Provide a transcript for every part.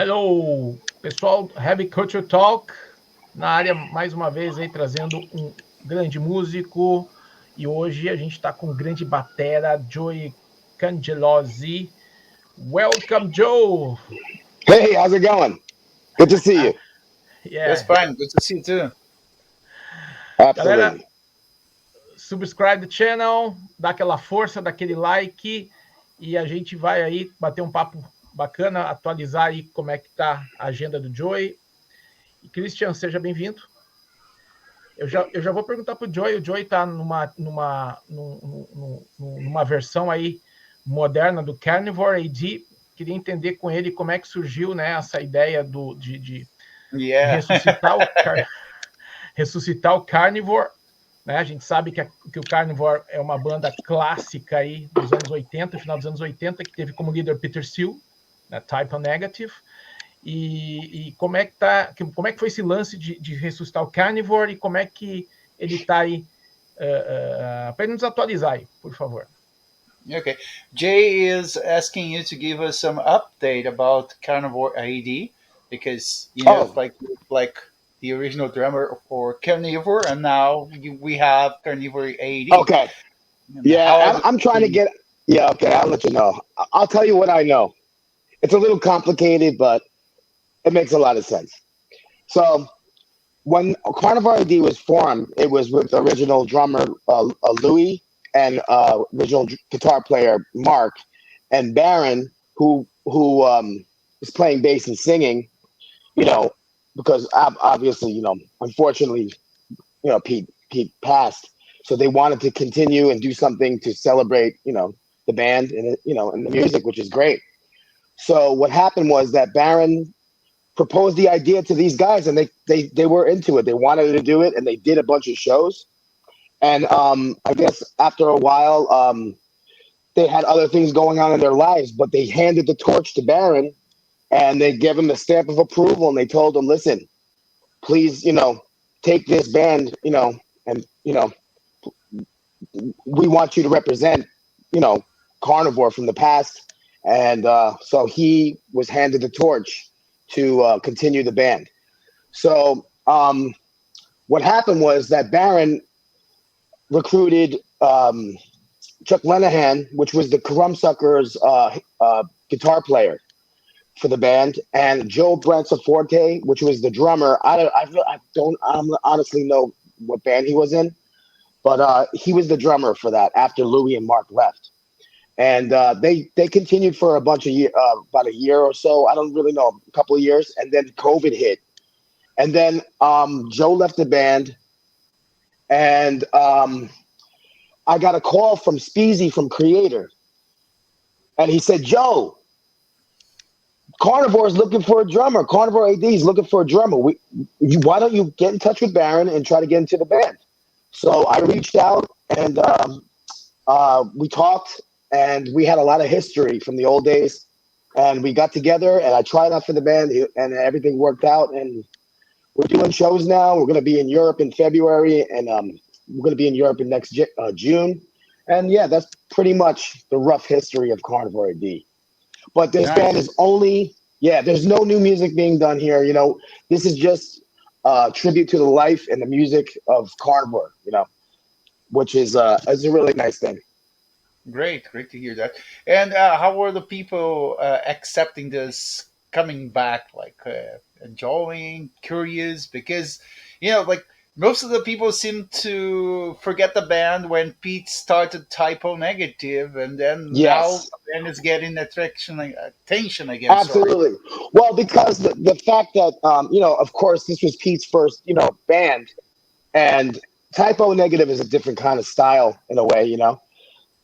Hello, pessoal, Heavy Culture Talk, na área mais uma vez aí trazendo um grande músico, e hoje a gente está com o grande batera, Joe Cangelosi. Welcome, Joe! Hey, how's it going? Good to see you. Yeah. That's fine. Good to see you too. Galera, Absolutely. subscribe the channel, dá aquela força, dá aquele like, e a gente vai aí bater um papo bacana, atualizar aí como é que tá a agenda do Joey. E Christian, seja bem-vindo. Eu já vou perguntar para o Joey. O Joey está numa versão aí moderna do Carnivore A.D. Queria entender com ele como é que surgiu, né, essa ideia de ressuscitar o Carnivore. Né? A gente sabe que o Carnivore é uma banda clássica aí dos anos 80, final dos anos 80, que teve como líder Peter Seal, né, Type O Negative. E como é que foi esse lance de ressuscitar o Carnivore e como é que ele está aí, para nos atualizar aí, por favor. Okay. Jay is asking you to give us some update about Carnivore A.D. because like the original drummer for Carnivore, and now we have Carnivore A.D. Okay. Yeah, I'm trying to get. Yeah, okay. I'll let you know. I'll tell you what I know. It's a little complicated, but it makes a lot of sense. So, when Carnivore A.D. was formed, it was with the original drummer Louis and original guitar player Mark and Baron, who is playing bass and singing. You know, because obviously, unfortunately, Pete passed, so they wanted to continue and do something to celebrate, the band and and the music, which is great. So what happened was that Baron proposed the idea to these guys, and they were into it. They wanted to do it, and they did a bunch of shows. And I guess after a while, they had other things going on in their lives, but they handed the torch to Baron, and they gave him a stamp of approval, and they told him, "Listen, please, take this band, and we want you to represent, Carnivore from the past." And so he was handed the torch to continue the band. So what happened was that Baron recruited Chuck Lenahan, which was the Crumsuckers guitar player for the band, and Joe Brancaforte, which was the drummer. I don't honestly know what band he was in, but he was the drummer for that after Louis and Mark left. And they continued for a bunch of about a year or so. I don't really know, a couple of years. And then COVID hit. And then Joe left the band. And I got a call from Speezy from Kreator. And he said, "Joe, Carnivore is looking for a drummer. Carnivore A.D. is looking for a drummer. Why don't you get in touch with Baron and try to get into the band?" So I reached out, and we talked. And we had a lot of history from the old days, and we got together, and I tried out for the band, and everything worked out. And we're doing shows now. We're going to be in Europe in February, and we're going to be in Europe in next June. And yeah, that's pretty much the rough history of Carnivore A.D. But this band is there's no new music being done here. This is just a tribute to the life and the music of Carnivore, which is a really nice thing. Great to hear that. And how were the people accepting this, coming back, like enjoying, curious? Because like most of the people seem to forget the band when Pete started Type O Negative, and then now the band is getting attention again. Absolutely. Sorry. Well, because the fact that of course, this was Pete's first band, and Type O Negative is a different kind of style in a way.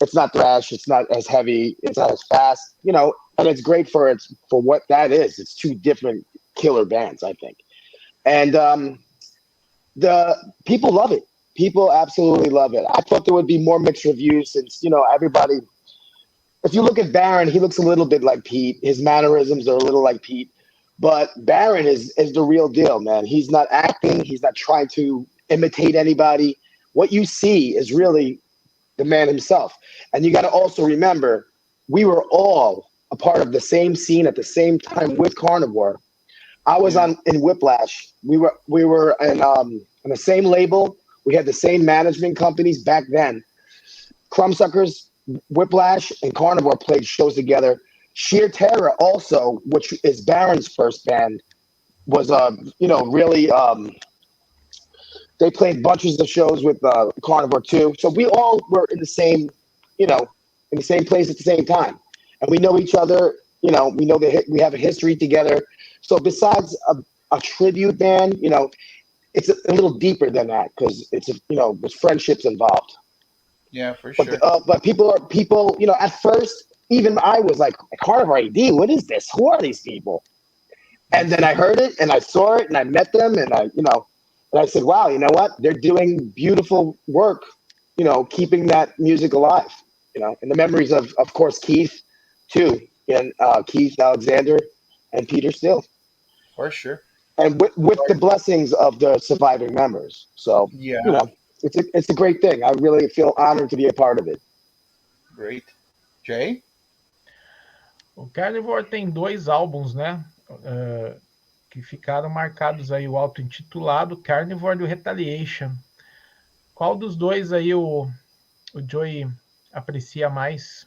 It's not thrash. It's not as heavy. It's not as fast, and it's great for what that is. It's two different killer bands, I think. And the people love it. People absolutely love it. I thought there would be more mixed reviews since, everybody, if you look at Baron, he looks a little bit like Pete. His mannerisms are a little like Pete, but Baron is the real deal, man. He's not acting. He's not trying to imitate anybody. What you see is really the man himself. And you got to also remember, we were all a part of the same scene at the same time with Carnivore. I was in Whiplash. We were in the same label. We had the same management companies back then. Crumbsuckers, Whiplash, and Carnivore played shows together. Sheer Terror also, which is Baron's first band, was really they played bunches of shows with Carnivore too. So we all were in the same, in the same place at the same time. And we know each other, we know we have a history together. So besides a tribute band, it's a little deeper than that because there's friendships involved. Yeah, for sure. But people, at first, even I was like, Carnivore A.D, what is this? Who are these people? And then I heard it and I saw it and I met them and I said, wow, you know what? They're doing beautiful work, keeping that music alive, and the memories of course, Keith too, and Keith Alexander and Peter Still. For sure. And with the blessings of the surviving members. So, it's a great thing. I really feel honored to be a part of it. Great. Jay? O Carnivore tem 2 álbuns, né? Que ficaram marcados aí, o auto-intitulado Carnivore e o Retaliation. Qual dos dois aí o Joey aprecia mais?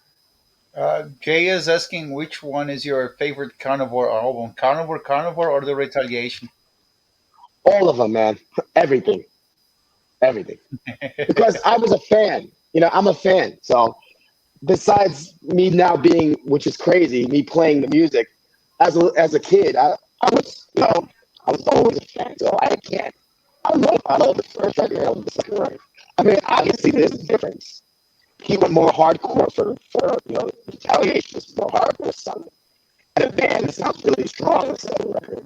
Jay is asking which one is your favorite Carnivore album, Carnivore, or the Retaliation? All of them, man. Everything. Because I was a fan. I'm a fan. So besides me now being, which is crazy, me playing the music, as a kid, I was always a fan. So I don't know the first record, I love the second record. I mean, obviously there's a difference. He went more hardcore for Retaliation is more hardcore sounding. And the band sounds really strong on the second record,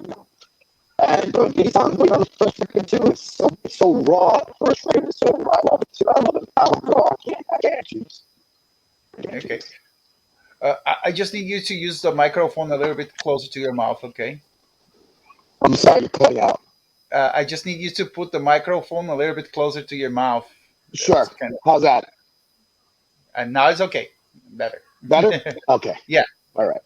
And he sounds good on the first record too. It's so raw. The first record is so raw. I love it too. I love it raw. I can't choose. Okay. I just need you to use the microphone a little bit closer to your mouth, okay? I'm sorry, you're cutting out. I just need you to put the microphone a little bit closer to your mouth. Sure. How's that? And now it's okay. Better? Okay. Yeah. All right.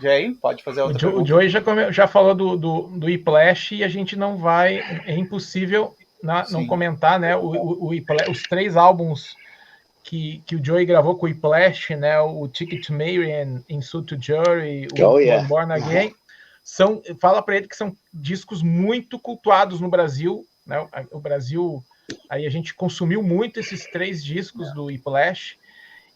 Jay, pode fazer outra pergunta. O Joey já falou do Whiplash e a gente não vai... É impossível não comentar, né? Os 3 álbuns que o Joey gravou com o Whiplash, né? O Ticket to Mayhem, Insult to Jury, o Born Again, fala para ele que são discos muito cultuados no Brasil, né? O Brasil, aí a gente consumiu muito esses 3 discos do Whiplash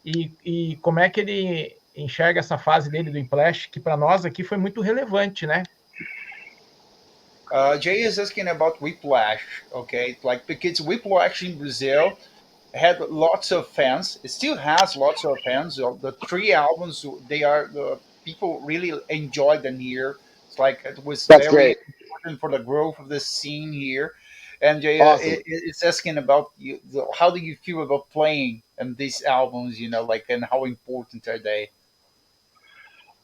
e como é que ele enxerga essa fase dele do Whiplash, que para nós aqui foi muito relevante, né? Jay is asking about Whiplash, okay? Because Whiplash in Brazil had lots of fans. It still has lots of fans. The 3 albums, people really enjoyed them here. It was That's very important for the growth of the scene here. And Jay is asking about how do you feel about playing in these albums? And how important are they?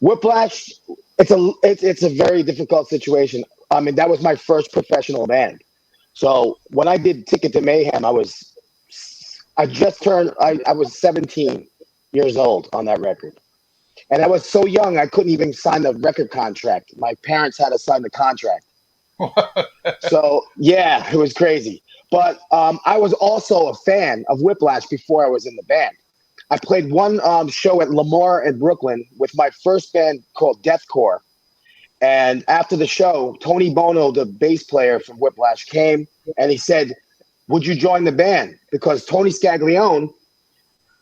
Whiplash, it's a very difficult situation. I mean, that was my first professional band. So when I did Ticket to Mayhem, I was 17 years old on that record. And I was so young, I couldn't even sign the record contract. My parents had to sign the contract. So, yeah, it was crazy. But I was also a fan of Whiplash before I was in the band. I played one show at Lamar in Brooklyn with my first band called Deathcore. And after the show, Tony Bono, the bass player from Whiplash, came and he said, would you join the band? Because Tony Scaglione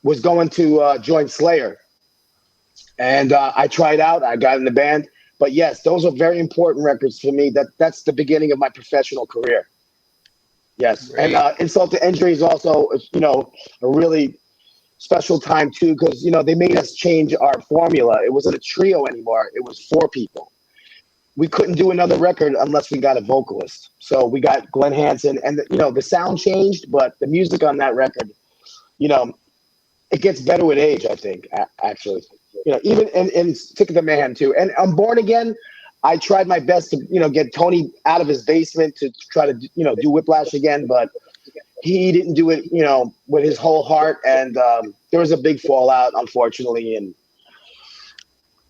was going to join Slayer. And I tried out. I got in the band. But yes, those are very important records for me. That's the beginning of my professional career. Yes. Great. And Insult to Injury is also, a really special time too, because, they made us change our formula. It wasn't a trio anymore. It was 4 people. We couldn't do another record unless we got a vocalist. So we got Glenn Hansen, and the sound changed, but the music on that record, it gets better with age, I think, actually. Even in Ticket to Mayhem too. And on Born Again, I tried my best to, get Tony out of his basement to try to, do Whiplash again, but he didn't do it, with his whole heart. And there was a big fallout, unfortunately. And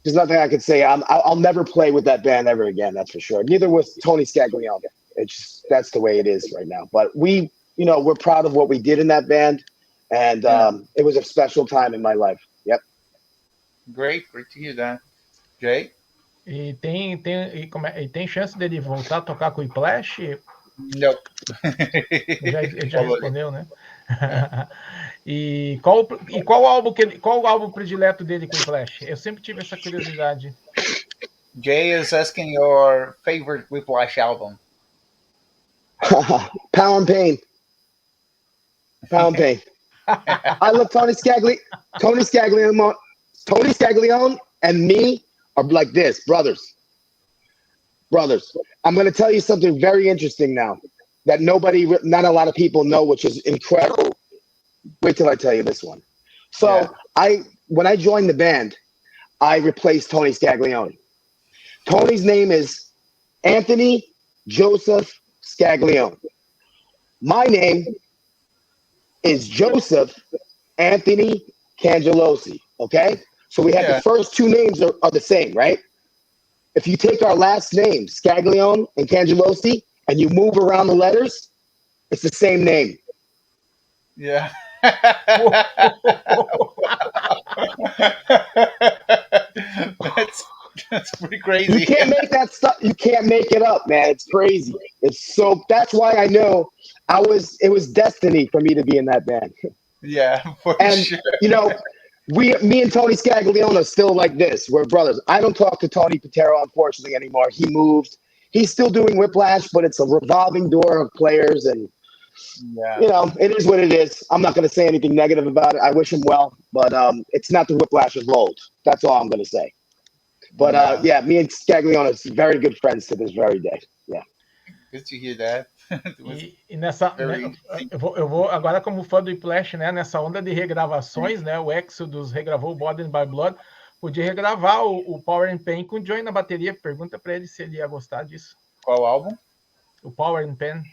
There's nothing I could say. I'll never play with that band ever again. That's for sure. Neither was Tony Scaglione. It's just, that's the way it is right now. But we're proud of what we did in that band, and it was a special time in my life. Yep. Great to hear that. Jay? E tem chance dele voltar a tocar com o Whiplash? Não. Ele já respondeu, né? E qual álbum predileto dele com o Whiplash? Eu sempre tive essa curiosidade. Jay is asking your favorite Whiplash album. Power and Pain. Power and Pain. I love Tony Scaglione and me are like this, brothers. I'm going to tell you something very interesting now that not a lot of people know, which is incredible. Wait till I tell you this one. So when I joined the band, I replaced Tony Scaglione. Tony's name is Anthony Joseph Scaglione. My name is Joseph Anthony Cangelosi. Okay? So we have the first two names are the same, right? If you take our last name, Scaglione and Cangelosi, and you move around the letters, it's the same name. Yeah. That's pretty crazy. You can't make that stuff. You can't make it up, man. It's crazy. That's why I know it was destiny for me to be in that band. Yeah, for sure. Me and Tony Scaglione are still like this. We're brothers. I don't talk to Tony Patero, unfortunately, anymore. He moved. He's still doing Whiplash, but it's a revolving door of players, and it is what it is. I'm not going to say anything negative about it. I wish him well, but it's not the Whiplash of old. That's all I'm going to say. But me and Scaglione are very good friends to this very day. Yeah. Good to hear that. E nessa, eu vou agora como fã do Whiplash, né? Nessa onda de regravações, né? O Exodus regravou o Body by Blood, podia regravar o Power and Pain com o Joey na bateria. Pergunta para ele se ele ia gostar disso. Qual álbum? O Power and Pain.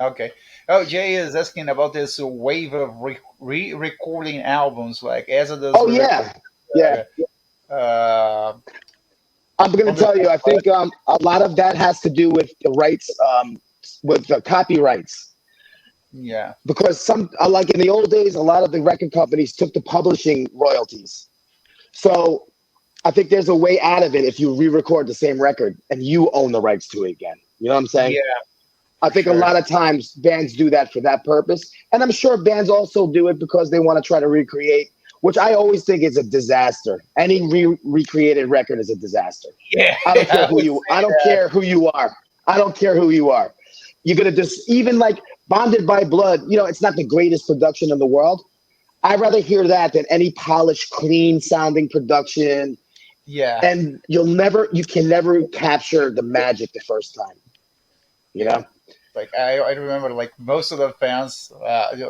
Okay. Oh, Jay is asking about this wave of re-recording albums like Exodus. Oh yeah. I'm going to tell you, I think a lot of that has to do with the rights, with the copyrights. Yeah. Because like in the old days, a lot of the record companies took the publishing royalties. So I think there's a way out of it if you re-record the same record and you own the rights to it again. You know what I'm saying? Yeah. I think a lot of times bands do that for that purpose. And I'm sure bands also do it because they want to try to recreate, which I always think is a disaster. Any recreated record is a disaster. Yeah. I don't care who you are. I don't care who you are. You're going to just, even like Bonded by Blood, it's not the greatest production in the world. I'd rather hear that than any polished, clean sounding production. Yeah. And you can never capture the magic the first time. Like I remember, like most of the fans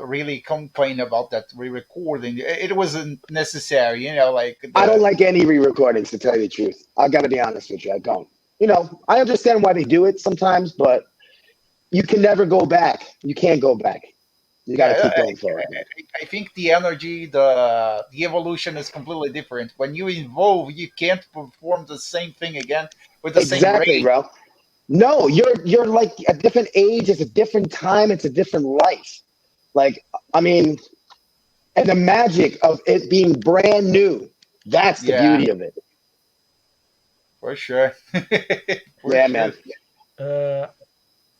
really complain about that re-recording. It wasn't necessary, I don't like any re-recordings, to tell you the truth. I got to be honest with you. I don't. I understand why they do it sometimes, but you can never go back. You can't go back. You got to keep going forward. I think the energy, the evolution is completely different. When you evolve, you can't perform the same thing again with the same rate. Bro. No, you're like a different age. It's a different time. It's a different life. Like, I mean, and the magic of it being brand new. That's the beauty of it. For sure. Man.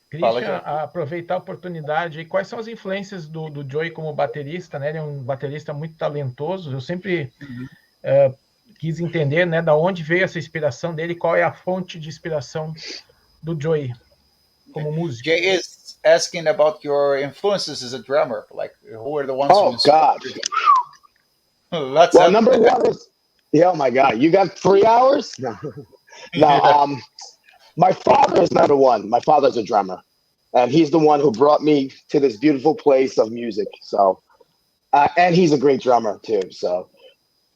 Christian, aproveitar a oportunidade. Quais são as influências do Joey como baterista, né? Ele é um baterista muito talentoso. Eu sempre quis entender, né, da onde veio essa inspiração dele, qual é a fonte de inspiração do Joey como músico. Jay is asking about your influences as a drummer, like who are the ones. Oh God! Well, number one is, oh my God, you got 3 hours? No. My father is number one. My father's a drummer, and he's the one who brought me to this beautiful place of music. So, and he's a great drummer too. So,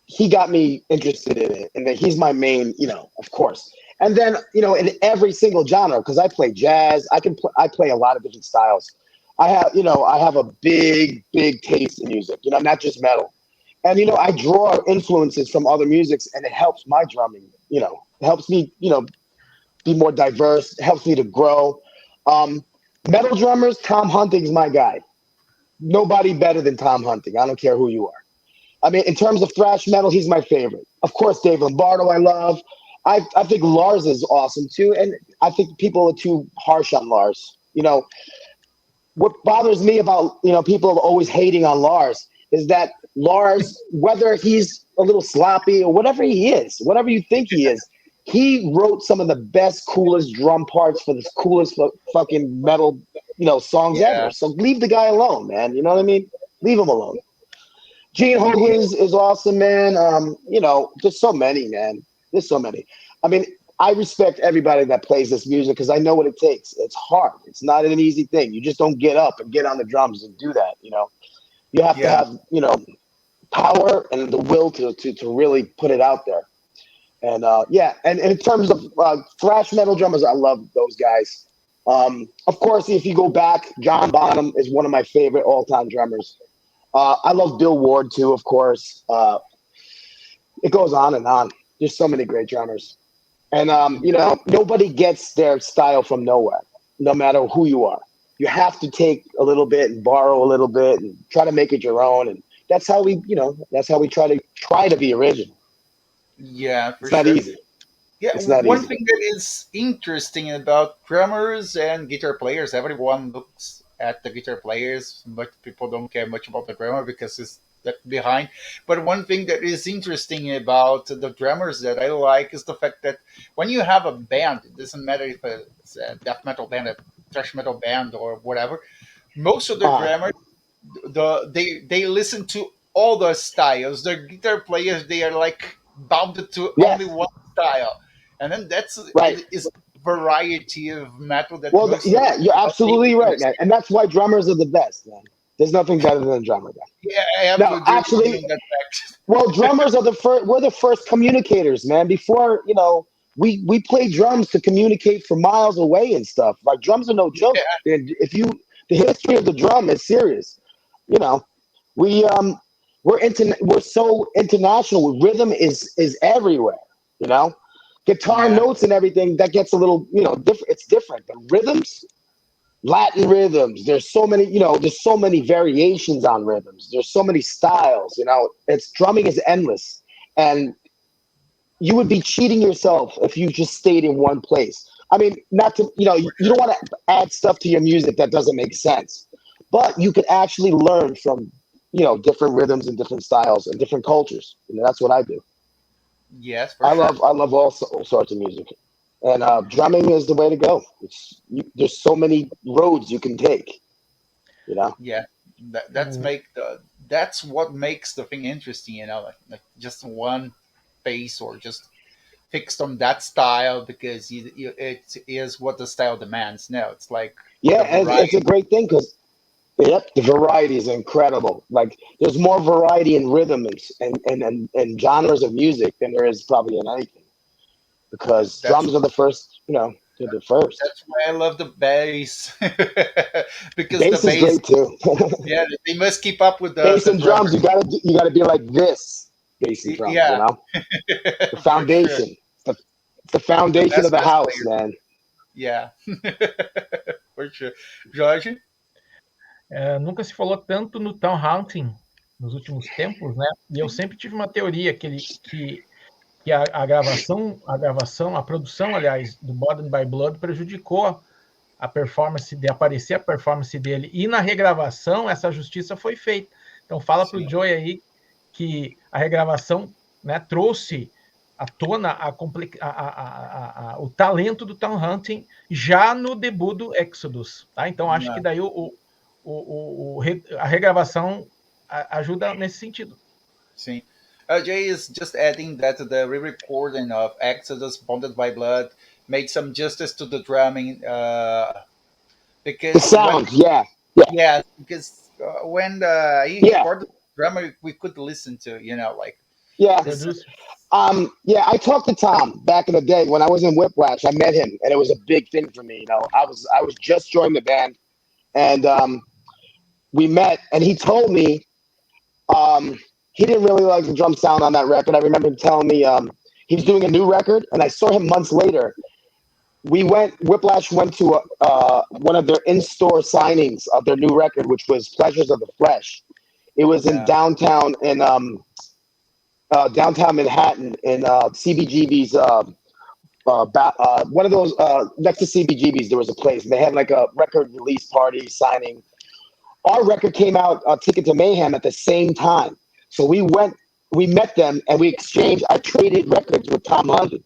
he got me interested in it, and then he's my main, of course. And then, in every single genre, because I play jazz, I play a lot of different styles. I have a big taste in music, not just metal. And, I draw influences from other musics, and it helps my drumming, it helps me, be more diverse, it helps me to grow. Metal drummers, Tom Hunting's my guy. Nobody better than Tom Hunting. I don't care who you are. I mean, in terms of thrash metal, he's my favorite. Of course, Dave Lombardo I love. I think Lars is awesome too, and I think people are too harsh on Lars. What bothers me about, people always hating on Lars is that Lars, whether he's a little sloppy or whatever he is, whatever you think he is, he wrote some of the best, coolest drum parts for the coolest fucking metal, songs ever. So leave the guy alone, man. You know what I mean? Leave him alone. Gene Hoglan's is awesome, man. There's so many, man. There's so many. I mean, I respect everybody that plays this music because I know what it takes. It's hard. It's not an easy thing. You just don't get up and get on the drums and do that, You have to have, power and the will to really put it out there. And and in terms of thrash metal drummers, I love those guys. Of course, if you go back, John Bonham is one of my favorite all-time drummers. I love Bill Ward too, of course. It goes on and on. There's so many great drummers. And, nobody gets their style from nowhere, no matter who you are. You have to take a little bit and borrow a little bit and try to make it your own. And that's how we try to be original. Yeah, for it's not sure. easy. Yeah, it's not one easy. thing that is interesting about drummers and guitar players, everyone looks at the guitar players, but people don't care much about the drummer because it's left behind. But one thing that is interesting about the drummers that I like is the fact that when you have a band, it doesn't matter if it's a death metal band, a thrash metal band, or whatever, most of the drummers, they listen to all the styles. The guitar players, they are like bounded to only one style, and then right. It is variety of metal that. Well, you're absolutely right, man, and that's why drummers are the best, man. There's nothing better than a drummer, man. Yeah, I have to agree with you on that fact. Well, drummers are the first. We're the first communicators, man. Before we play drums to communicate from miles away and stuff. Like drums are no joke. Yeah. And the history of the drum is serious. We're so international. Rhythm is everywhere. Guitar notes and everything that gets a little different. It's different, but rhythms, Latin rhythms. There's so many there's so many variations on rhythms. There's so many styles. It's drumming is endless, and you would be cheating yourself if you just stayed in one place. I mean, not to you don't want to add stuff to your music that doesn't make sense, but you could actually learn from different rhythms and different styles and different cultures. That's what I do. Yes, I love all sorts of music, and drumming is the way to go. There's so many roads you can take. Yeah, that's what makes the thing interesting. Like just one pace or just fixed on that style because it is what the style demands. No, it's like it's a great thing because. Yep, the variety is incredible. Like, there's more variety in rhythms and genres of music than there is probably in anything. Because drums are the first, they're the first. That's why I love the bass. Because bass the is great too. Yeah, they must keep up with the bass and drums. drummers. You gotta be like this. Bass and drums, the foundation. Sure. It's the foundation of the house, player. Man. Yeah, for sure. Jorge? Nunca se falou tanto no Tom Hunting nos últimos tempos, né? E eu sempre tive uma teoria que a gravação, a produção, aliás, do Body by Blood prejudicou a performance de aparecer a performance dele. E na regravação essa justiça foi feita. Então fala para o Joey aí que a regravação, né, trouxe à tona o talento do Tom Hunting já no debut do Exodus, tá? Então acho que daí a regravação ajuda nesse sentido. Sim. Jay is just adding that the re-recording of Exodus, Bonded by Blood, made some justice to the drumming. Because the sound, yeah, because when he recorded the drummer, we could listen to, like. Yeah. I talked to Tom back in the day when I was in Whiplash. I met him, and it was a big thing for me. I was just joined the band, and we met, and he told me he didn't really like the drum sound on that record. I remember him telling me he was doing a new record, and I saw him months later. Whiplash went to one of their in-store signings of their new record, which was Pleasures of the Flesh. It was in downtown Manhattan in CBGB's. One of those next to CBGB's, there was a place. They had like a record release party signing. Our record came out, Ticket to Mayhem, at the same time. So we met them, and we exchanged. I traded records with Tom Hunting.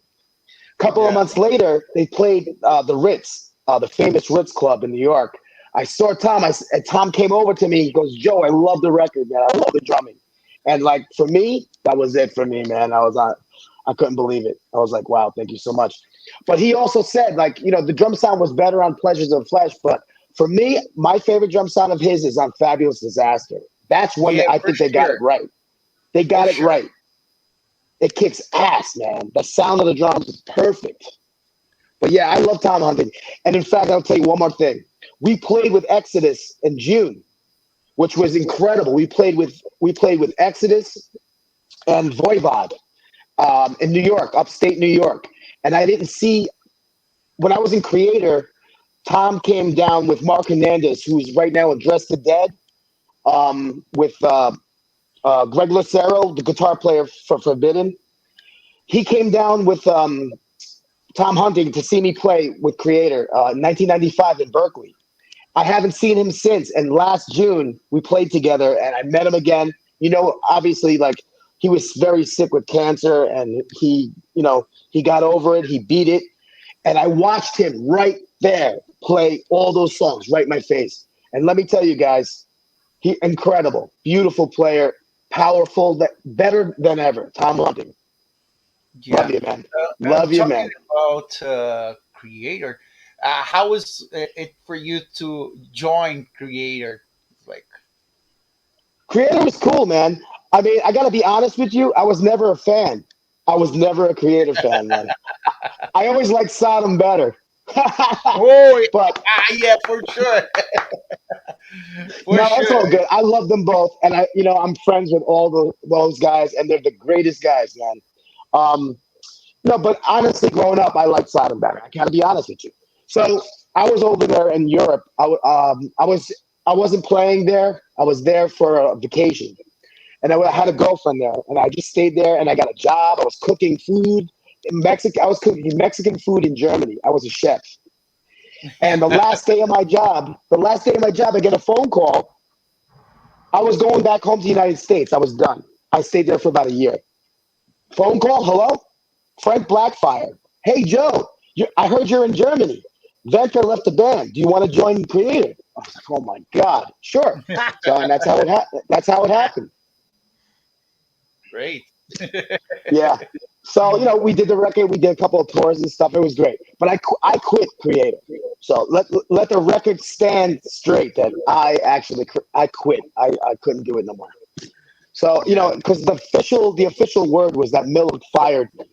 A couple of months later, they played the Ritz, the famous Ritz Club in New York. I saw Tom. And Tom came over to me. He goes, "Joe, I love the record, man. I love the drumming." And like for me, that was it for me, man. I couldn't believe it. I was like, "Wow, thank you so much." But he also said, like, the drum sound was better on Pleasures of the Flesh. But for me, my favorite drum sound of his is on Fabulous Disaster. That's when I think they got it right. They got it right. It kicks ass, man. The sound of the drums is perfect. But yeah, I love Tom Hunting. And in fact, I'll tell you one more thing. We played with Exodus in June, which was incredible. We played with Exodus and Voivod in New York, upstate New York. And I didn't see, when I was in Kreator, Tom came down with Mark Hernandez, who's right now in Dress to Dead, with Greg Lucero, the guitar player for Forbidden. He came down with Tom Hunting to see me play with Kreator in 1995 in Berkeley. I haven't seen him since. And last June, we played together, and I met him again. Obviously, like, he was very sick with cancer, and he got over it. He beat it. And I watched him right there play all those songs right in my face. And let me tell you guys, he incredible, beautiful player, powerful, better than ever. Tom Hunting. Love you, man. Love you, man. About Kreator, how was it for you to join Kreator? Like, Kreator was cool, man. I mean, I got to be honest with you. I was never a fan. I was never a Kreator fan, man. I always liked Sodom better. But yeah, for sure. It's all good. I love them both, and I'm friends with all those guys, and they're the greatest guys, man. But honestly, growing up, I liked Sodom better. I gotta be honest with you. So I was over there in Europe. I wasn't playing there. I was there for a vacation, and I had a girlfriend there, and I just stayed there, and I got a job. I was cooking food in Mexico. I was cooking Mexican food in Germany. I was a chef. And the last day of my job, I get a phone call. I was going back home to the United States. I was done. I stayed there for about a year. Phone call, hello? Frank Blackfire. Hey, Joe, I heard you're in Germany. Venter left the band. Do you want to join Kreator? I was like, oh, my God. Sure. So, and that's how it happened. Great. Yeah. So, we did the record. We did a couple of tours and stuff. It was great. But I quit Kreator. So let the record stand straight that I quit. I couldn't do it no more. So, because the official word was that Miller fired me.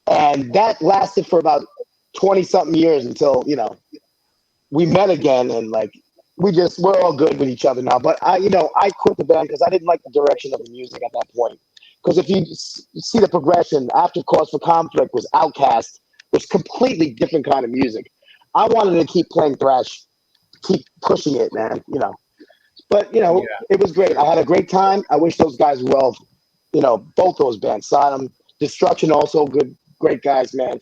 And that lasted for about 20-something years until, we met again, and like we're all good with each other now. But I quit the band because I didn't like the direction of the music at that point. Because if you see the progression, after Cause for Conflict was Outkast, was completely different kind of music. I wanted to keep playing thrash, keep pushing it, man. But it was great. I had a great time. I wish those guys well. Both those bands, Sodom, Destruction, also great guys, man.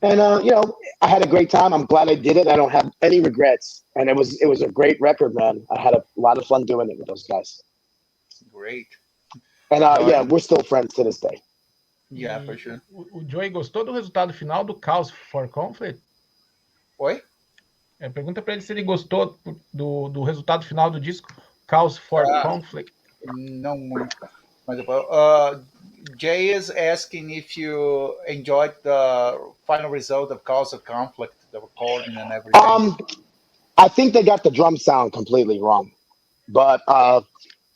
And I had a great time. I'm glad I did it. I don't have any regrets. And it was a great record, man. I had a lot of fun doing it with those guys. Great. And we're still friends to this day. Yeah, for sure. O Joey gostou do resultado final do Cause for Conflict? Oi? Pergunta para ele se ele gostou do resultado final do disco Cause for Conflict. Não muito. Mas Jay is asking if you enjoyed the final result of Cause of Conflict, the recording and everything. I think they got the drum sound completely wrong, but I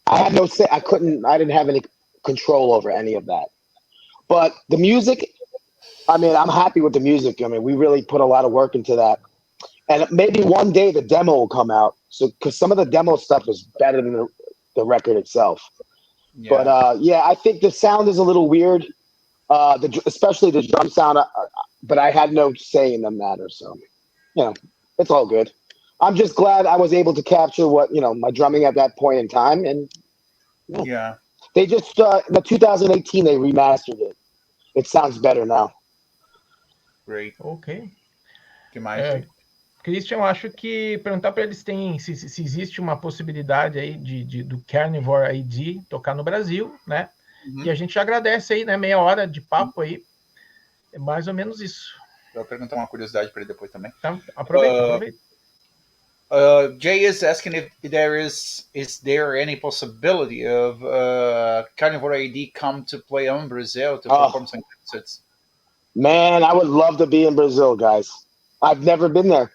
had no say. I didn't have any control over any of that. But the music, I mean, I'm happy with the music. I mean, we really put a lot of work into that. And maybe one day the demo will come out. So, because some of the demo stuff is better than the record itself. Yeah. But yeah, I think the sound is a little weird, especially the drum sound. But I had no say in the matter, so it's all good. I'm just glad I was able to capture what my drumming at that point in time, and yeah. They just the 2018 they remastered it. It sounds better now. Great. Ok. Que mais? Christian, eu acho que perguntar para eles se existe uma possibilidade aí do Carnivore A.D. tocar no Brasil, né? E a gente agradece aí, né? Meia hora de papo aí. É mais ou menos isso. Vou perguntar uma curiosidade para ele depois também. Tá, aproveita. Jay is asking if is there any possibility of Carnivore A.D. come to play in Brazil to perform some concerts? Man, I would love to be in Brazil, guys. I've never been there.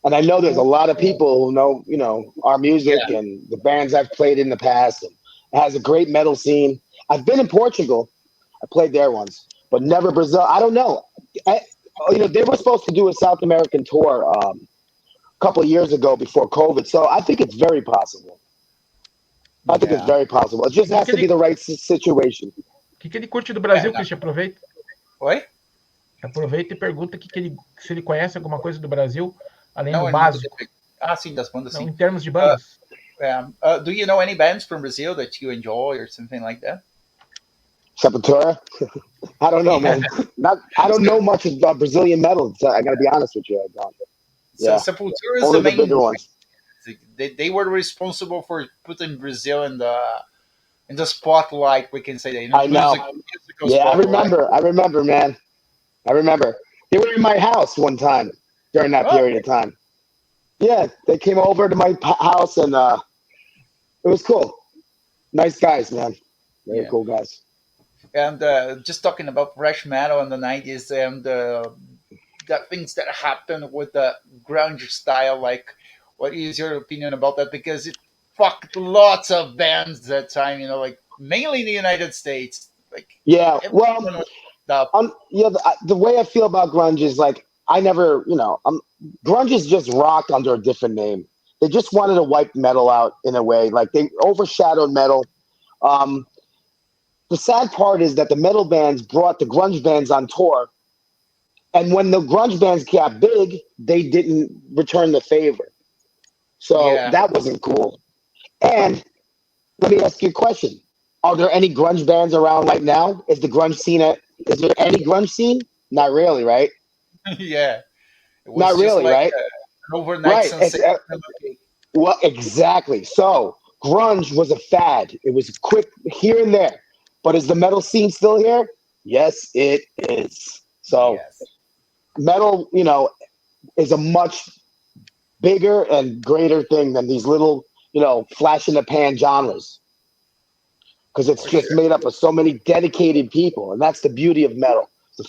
And I know there's a lot of people who know, our music and the bands I've played in the past. And it has a great metal scene. I've been in Portugal. I played there once, but never Brazil. I don't know. They were supposed to do a South American tour a couple of years ago before COVID. So I think it's very possible. It's very possible. It just has to be the right situation. O que ele curte do Brasil, Christian? Aproveita. Oi? Aproveita e pergunta se ele conhece alguma coisa do Brasil, além do básico. Sim, das bandas, sim. Em termos de bandas. Do you know any bands from Brazil that you enjoy or something like that? Sepultura? I don't know, man. I don't know much about Brazilian metal. So I got to be honest with you. I don't. So Sepultura is only the bigger ones. They were responsible for putting Brazil in the spotlight. We can say that. I know. I remember, man. I remember. They were in my house one time during that period of time. Yeah, they came over to my house, and it was cool. Nice guys, man. Very cool guys. And just talking about thrash metal in the 90s and the things that happened with the grunge style, like, what is your opinion about that? Because it fucked lots of bands that time, like mainly in the United States. Like, the way I feel about grunge is like I never, grunge is just rock under a different name. They just wanted to wipe metal out in a way, like they overshadowed metal. The sad part is that the metal bands brought the grunge bands on tour, and when the grunge bands got big, they didn't return the favor. So that wasn't cool. And let me ask you a question. Are there any grunge bands around right now? Is there any grunge scene? Not really, right? Yeah. Not really, right? Overnight sensation. Well, exactly. So grunge was a fad. It was quick here and there. But is the metal scene still here? Yes, it is. So metal, is a much bigger and greater thing than these little, flash in the pan genres. Because it's just made up of so many dedicated people, and that's the beauty of metal. The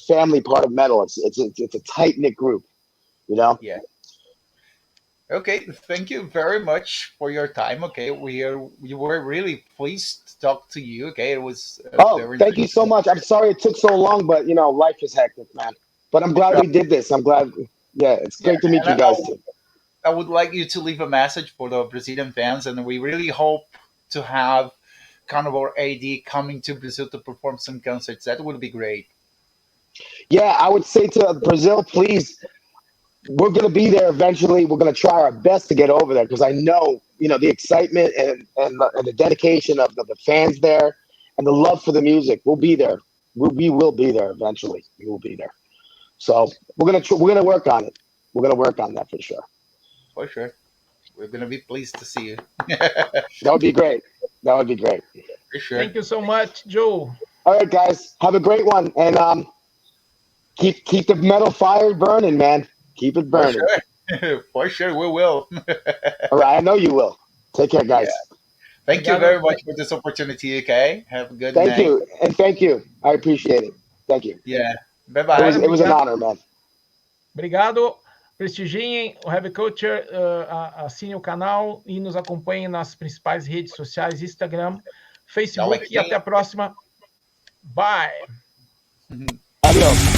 family part of metal. It's a tight knit group, Yeah. Okay, thank you very much for your time. Okay, we were really pleased to talk to you. Okay, it was. Thank you so much. I'm sorry it took so long, but life is hectic, man. But I'm glad we did this. I'm glad. Yeah, it's great to meet you guys too. I would like you to leave a message for the Brazilian fans, and we really hope to have Carnivore A.D. coming to Brazil to perform some concerts. That would be great. Yeah, I would say to Brazil, please. We're going to be there eventually. We're going to try our best to get over there because I know, the excitement and the dedication of the fans there and the love for the music. We'll be there. We will be there eventually. We will be there. So we're gonna work on it. We're gonna work on that for sure. For sure. We're gonna be pleased to see you. That would be great. For sure. Thank you so much, Joe. All right, guys. Have a great one, and keep the metal fire burning, man. Keep it burning. For sure, we will. All right, I know you will. Take care, guys. Yeah. Thank you very much for this opportunity, okay? Have a good night. Thank you, and thank you. I appreciate it. Thank you. Yeah. Bye-bye. It was an honor, man. Obrigado. Prestigiem o Heavy Culture, assinem o canal e nos acompanhem nas principais redes sociais, Instagram, Facebook, e até a próxima. Bye. Adiós.